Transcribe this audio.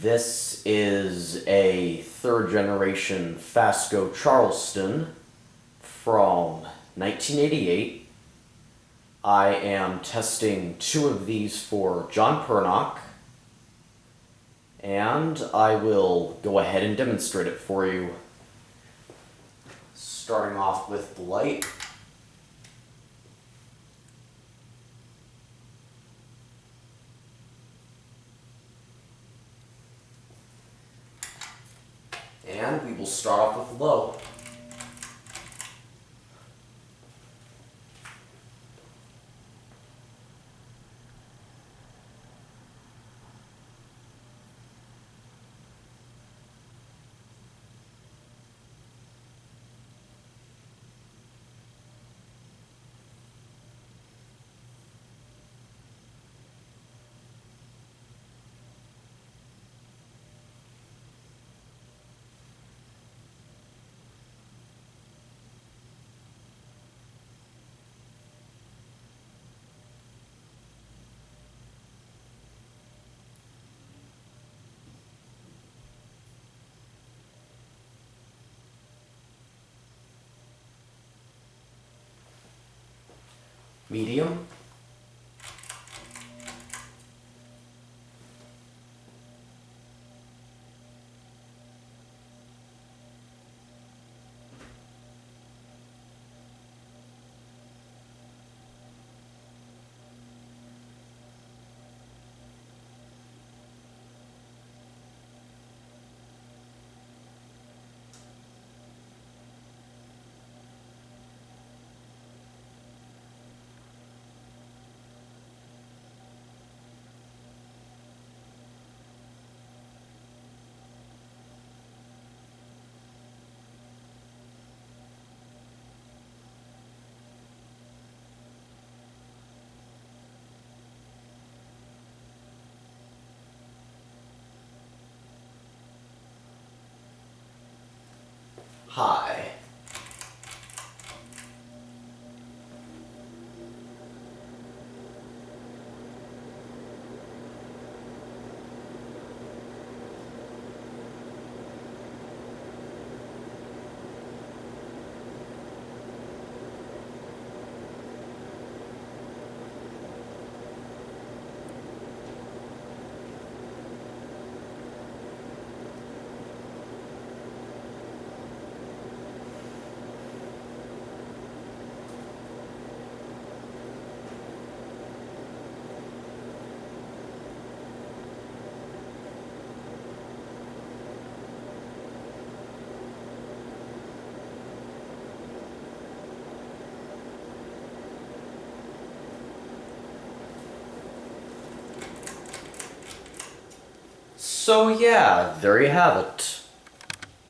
This is a third generation Fasco Charleston from 1988. I am testing two of these for John Pernock, and I will go ahead and demonstrate it for you. Starting off with the light. And we will start off with low. Medium. High. So yeah, there you have it.